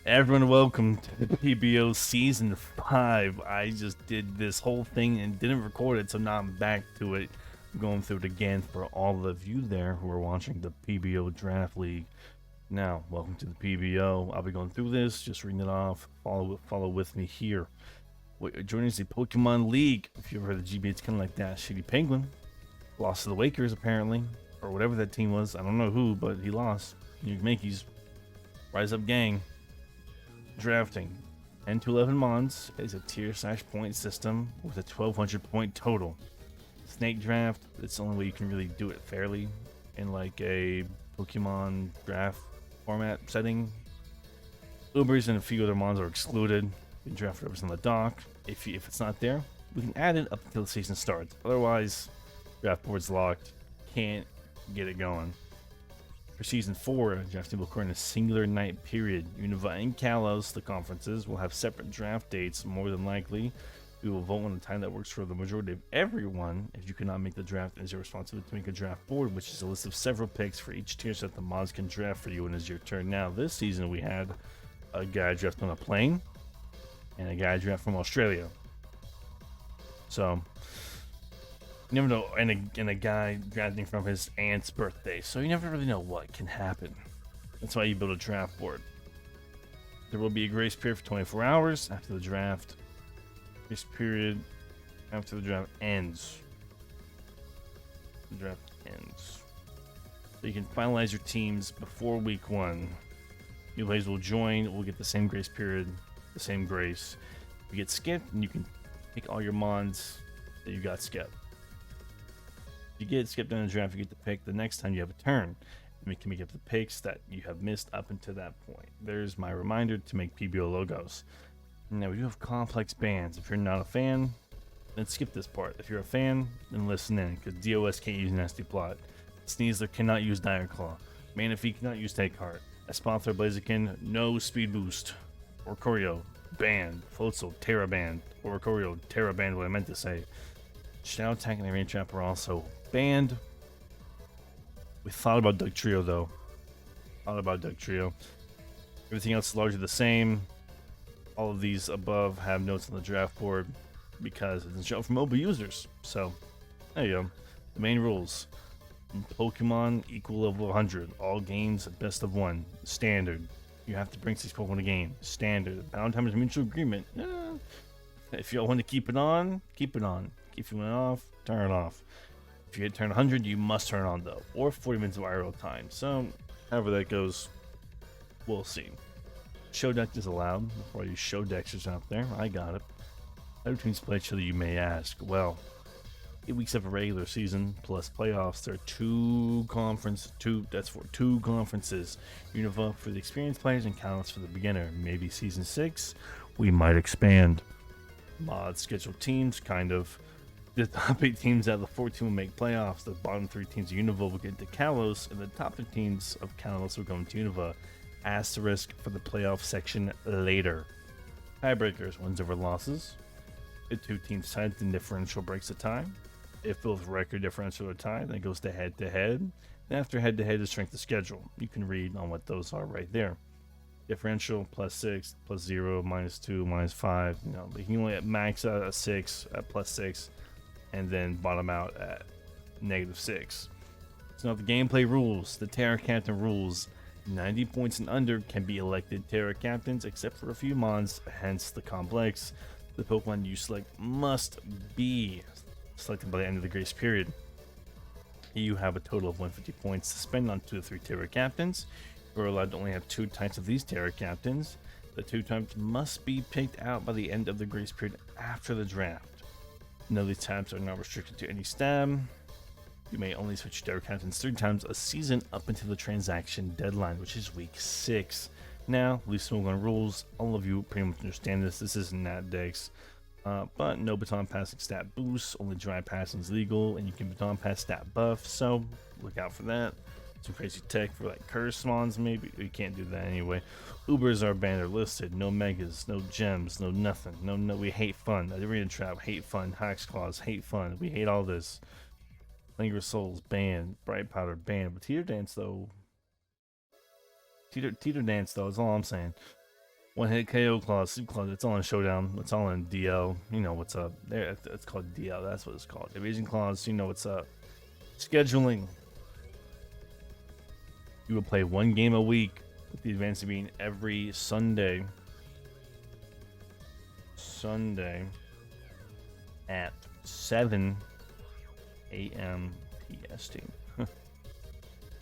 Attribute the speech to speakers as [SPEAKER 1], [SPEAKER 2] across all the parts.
[SPEAKER 1] Everyone, welcome to the PBO Season 5. I just did this whole thing and didn't record it, so now I'm back to it. I'm going through it again for all of you there who are watching the PBO Draft League. Now, welcome to the PBO. I'll be going through this, just reading it off. Follow with me here. Joining us the Pokemon League. If you ever heard of the GB, it's kind of like that. Shitty Penguin. Lost to the Wakers, apparently. Or whatever that team was. I don't know who, but he lost. New York Yankees. Rise Up Gang. Drafting 10 to 11 Mons is a tier/point system with a 1200 point total. Snake draft, it's the only way you can really do it fairly in like a Pokemon draft format setting. Ubers and a few other Mons are excluded. You can draft whatever's on the dock. If it's not there, we can add it up until the season starts. Otherwise, draft board's locked. Can't get it going. For Season 4, drafting will occur in a singular night period. Unova and Kalos, the conferences, will have separate draft dates, more than likely. We will vote on the time that works for the majority of everyone. If you cannot make the draft, it is your responsibility to make a draft board, which is a list of several picks for each tier so that the mods can draft for you when it's your turn. Now, this season we had a guy draft on a plane, and a guy draft from Australia. So, you never know, and a guy drafting from his aunt's birthday, so you never really know what can happen. That's why you build a draft board. There will be a grace period for 24 hours after the draft. Grace period after the draft ends. The draft ends. So you can finalize your teams before week 1. New players will join, will get the same grace period, the same grace. You get skipped, and you can pick all your mons that you got skipped. If you get skipped on the draft, you get to pick the next time you have a turn. And we can make up the picks that you have missed up until that point. There's my reminder to make PBO logos. Now, we do have complex bans. If you're not a fan, then skip this part. If you're a fan, then listen in, because DOS can't use Nasty Plot. Sneasler cannot use Dire Claw. Manaphy cannot use Take Heart. Espanther Blaziken, no speed boost. Oricorio, banned. Floatzel, Terra banned. Oricorio, Terra banned, what I meant to say. Shadow Attack and Rain Trap are also banned. We thought about Duck Trio though. Everything else is largely the same. All of these above have notes on the draft board because it's a show for mobile users. So there you go. The main rules: Pokemon equal level 100. All games at best of 1. Standard. You have to bring 6 Pokemon a game. Standard. Bound time is mutual agreement. If you want to keep it on, keep it on. If you want it off, turn it off. If you hit turn 100, you must turn it on though, or 40 minutes of IRL time. So, however that goes, we'll see. Show deck is allowed for all you show dexers out there. I got it. How do teams play each other, you may ask? Well, 8 weeks of a regular season plus playoffs. There are two conferences. Unova for the experienced players and Kalos for the beginner. Maybe season 6, we might expand. Mod scheduled teams, kind of. The top 8 teams out of the 14 will make playoffs. The bottom 3 teams of Unova will get to Kalos, and the top 3 teams of Kalos will go into Unova. Asterisk for the playoff section later. Tiebreakers, wins over losses. If 2 teams tied, then differential breaks the tie. If both record differential are tied, then it goes to head-to-head. And after head-to-head is strength of schedule. You can read on what those are right there. Differential +6, +0, -2, -5. You know, you can only max out at 6, at +6, and then bottom out at -6. So now the gameplay rules, the Terra Captain rules. 90 points and under can be elected Terra Captains, except for a few mons, hence the complex. The Pokemon you select must be selected by the end of the grace period. You have a total of 150 points to spend on 2 to 3 Terra Captains. You're allowed to only have 2 types of these Terra Captains. The 2 types must be picked out by the end of the grace period after the draft. No, these types are not restricted to any stem. You may only switch Terra Captains 3 times a season up until the transaction deadline, which is week 6. Now, leave smoke on rules. All of you pretty much understand this. This is Nat Dex. But no baton passing stat boosts. Only dry passing is legal, and you can baton pass stat buff. So look out for that. Some crazy tech for like curse mons, maybe. You can't do that anyway. Ubers are banned or listed. No megas, no gems, no nothing. No. We hate fun. Arena Trap, hate fun. Hacks Claws, hate fun. We hate all this. Linger Souls banned. Bright Powder banned. But Teeter Dance though. Teeter Dance though is all I'm saying. One hit KO clause, sleep clause. It's all in Showdown. It's all in DL. You know what's up. There, it's called DL. That's what it's called. Evasion clause. You know what's up. Scheduling. You will play 1 game a week, with the advance being every Sunday. At 7 a.m. PST.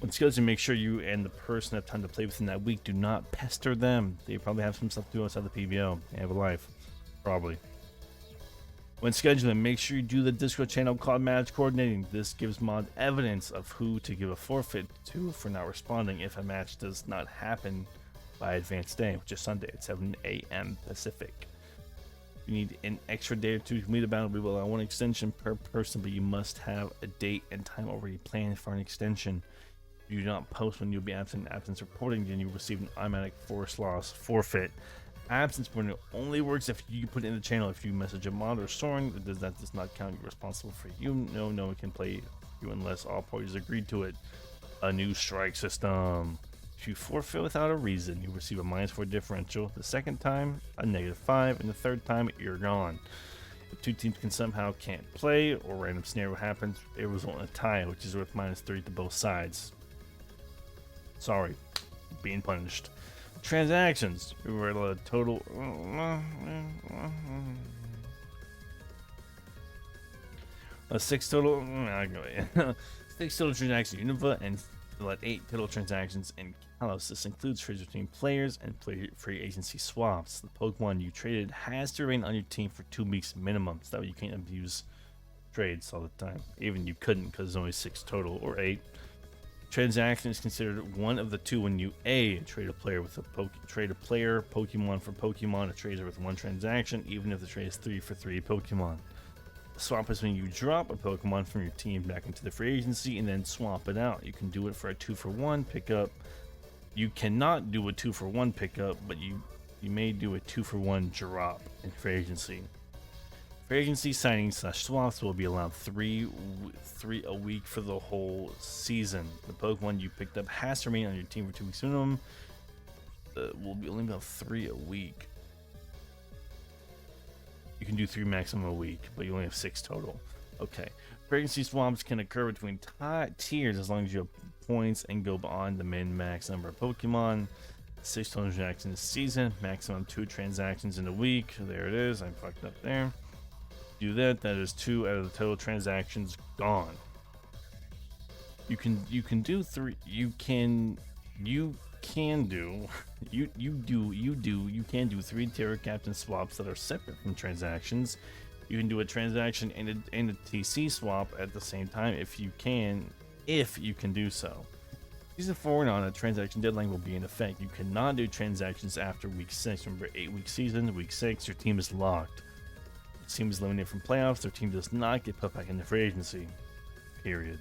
[SPEAKER 1] When scheduling, make sure you and the person have time to play within that week. Do not pester them. They probably have some stuff to do outside the PBO. They have a life. Probably. When scheduling, make sure you do the Discord channel called Match Coordinating. This gives mod evidence of who to give a forfeit to for not responding if a match does not happen by advanced day, which is Sunday at 7 a.m. Pacific. You need an extra day or two to complete a battle. We will allow 1 extension per person, but you must have a date and time already planned for an extension. If you do not post when you'll be absent, absence reporting, then you receive an automatic force loss forfeit. Absence warning only works if you put it in the channel. If you message a mod or Soren, that does not count. You're responsible for you. No one can play you unless all parties agreed to it. A new strike system. If you forfeit without a reason, you receive a -4 differential. The second time, a -5, and the third time, you're gone. If 2 teams can somehow can't play or random scenario happens, it results in a tie, which is worth -3 to both sides. Sorry, being punished. Transactions. We were a total. A 6 total. 6 total transactions in Unova and let 8 total transactions in Kalos. This includes trades between players and free agency swaps. The Pokemon you traded has to remain on your team for 2 weeks minimum, so that way you can't abuse trades all the time. Even you couldn't because there's only 6 total or 8. Transaction is considered one of the 2 when you A, trade a player with a trade a player Pokemon for Pokemon. A trade is worth 1 transaction, even if the trade is 3 for 3 Pokemon. Swap is when you drop a Pokemon from your team back into the free agency and then swap it out. You can do it for a 2-for-1 pickup. You cannot do a 2-for-1 pickup, but you may do a 2-for-1 drop in free agency. Free agency signings / swaps will be allowed 3 a week for the whole season. The Pokemon you picked up has to remain on your team for 2 weeks minimum. Will be only about 3 a week. You can do 3 maximum a week, but you only have 6 total. Okay. Free agency swaps can occur between tiers as long as you have points and go beyond the min-max number of Pokemon. 6 total transactions a season, maximum 2 transactions in a week. There it is. I fucked up there. Do that. That is 2 out of the total transactions gone. You can do 3. You can do 3 Terra Captain swaps that are separate from transactions. You can do a transaction and a TC swap at the same time if you can do so. Season 4 and on, a transaction deadline will be in effect. You cannot do transactions after week 6. Remember, 8-week season, week 6, your team is locked. Your team is eliminated from playoffs. Their team does not get put back into free agency. Period.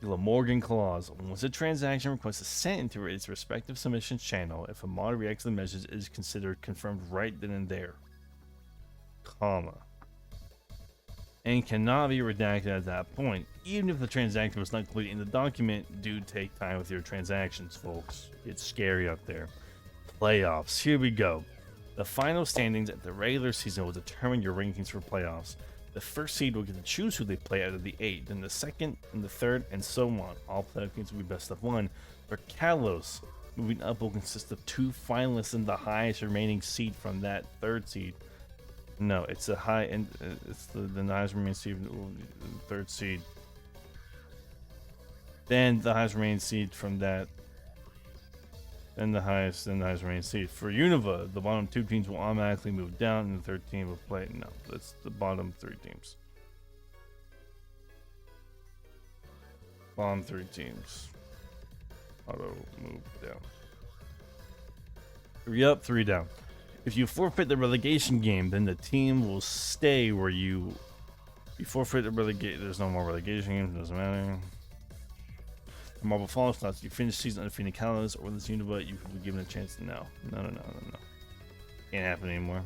[SPEAKER 1] Glamorgan clause. Once a transaction request is sent into its respective submission channel, if a mod reacts to the message, it is considered confirmed right then and there. Comma. And cannot be redacted at that point. Even if the transaction was not complete in the document, do take time with your transactions, folks. It's scary out there. Playoffs. Here we go. The final standings at the regular season will determine your rankings for playoffs. The first seed will get to choose who they play out of the 8, then the second and the third, and so on. All playoff games will be best of 1. For Kalos, moving up will consist of 2 finalists and the highest remaining seed from that 3rd seed. No, it's a high and it's the highest remaining seed, 3rd seed. Then the highest remaining seed from that. Then the highest remaining seed. For Unova, the bottom 2 teams will automatically move down, and the 3rd team will play. No, that's the bottom 3 teams. Bottom 3 teams. Auto move down. 3 up, 3 down. If you forfeit the relegation game, then the team will stay where you forfeit the relegation. There's no more relegation games. Doesn't matter. Marble Falls slots. You finish season undefeated Kalos or this Unova, you will be given a chance to no. Can't happen anymore.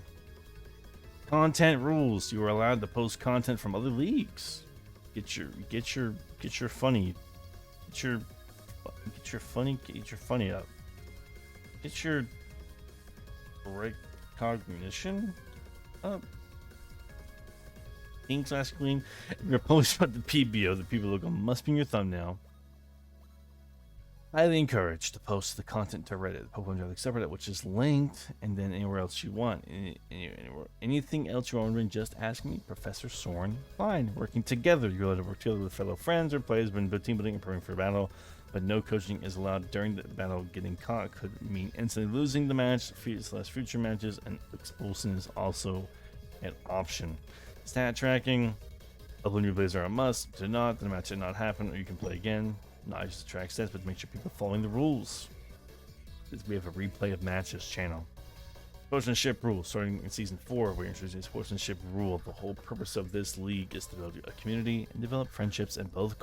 [SPEAKER 1] Content rules. You are allowed to post content from other leagues. Get your funny up. It's your recognition up. King/Queen. If you're post about the PBO, the PBO logo must be in your thumbnail. Highly encouraged to post the content to Reddit, Pokemon Draft League subreddit, which is linked, and then anywhere else you want. Anything else you're wondering, just ask me, Professor Soren. Fine. Working together, you're allowed to work together with fellow friends or players when team building and preparing for battle, but no coaching is allowed during the battle. Getting caught could mean instantly losing the match, future matches, and expulsion is also an option. Stat tracking. Upload new players are a must. Do not, the match did not happen, or you can play again. Not just to track stats, but to make sure people are following the rules. We have a replay of matches channel. Sportsmanship rules. Starting in season 4, we introduce a sportsmanship rule. The whole purpose of this league is to build a community and develop friendships. In both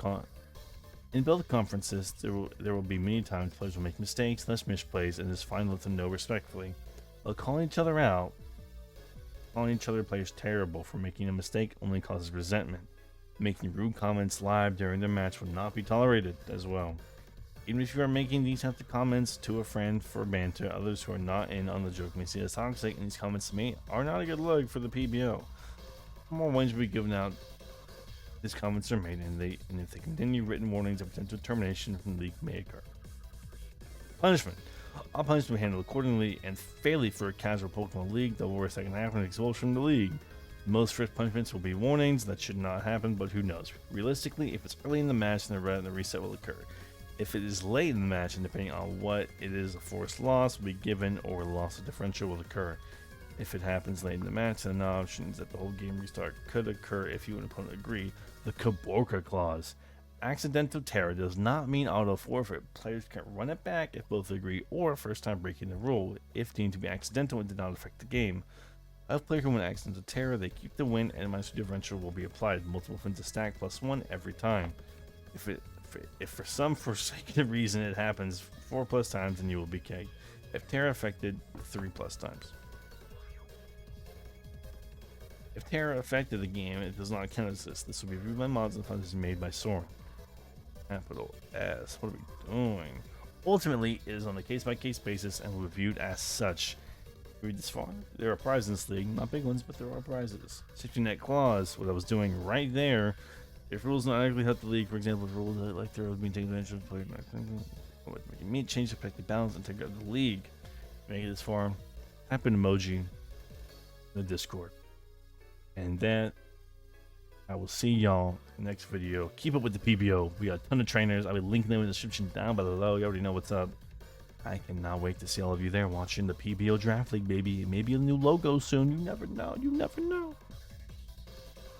[SPEAKER 1] conferences, there will be many times players will make mistakes, less misplays, and it's fine to let them know respectfully. While calling each other out, calling each other players terrible for making a mistake only causes resentment. Making rude comments live during the match will not be tolerated as well. Even if you are making these types of comments to a friend for banter, others who are not in on the joke may see it as toxic, and these comments are not a good look for the PBO. More warnings will be given out. These comments are made, and if they continue, written warnings of potential termination from the league may occur. Punishment. All punishments will be handled accordingly, and fairly for a casual Pokemon league, the worst that can happen is expulsion from the league. Most first punishments will be warnings. That should not happen, but who knows. Realistically, if it's early in the match, then the reset will occur. If it is late in the match, and depending on what it is, a forced loss will be given, or a loss of differential will occur. If it happens late in the match, then the options that the whole game restart could occur if you and opponent agree. The Kaborka clause. Accidental terror does not mean auto forfeit. Players can run it back if both agree, or first time breaking the rule, if deemed to be accidental and did not affect the game. If player can win accidental terror, they keep the win, and minus differential will be applied. Multiple wins to stack +1 every time. If for some forsaken reason it happens 4+ times, then you will be kicked. If terror affected, 3+ times. If terror affected the game, it does not count as this. This will be reviewed by mods and funds made by Soren. Capital S. What are we doing? Ultimately, it is on a case-by-case basis and reviewed as such. Read this far. There are prizes in this league, not big ones, but there are prizes. Safety net clause, what I was doing right there. If rules not actively help the league, for example, if rules like there would be taken advantage of the player, making me change to affect the balance and take out the league. Make it this far. Type an emoji in the Discord. And that I will see y'all in the next video. Keep up with the PBO. We got a ton of trainers. I'll be linking them in the description down below. You already know what's up. I cannot wait to see all of you there watching the PBO Draft League, baby. Maybe a new logo soon. You never know. You never know.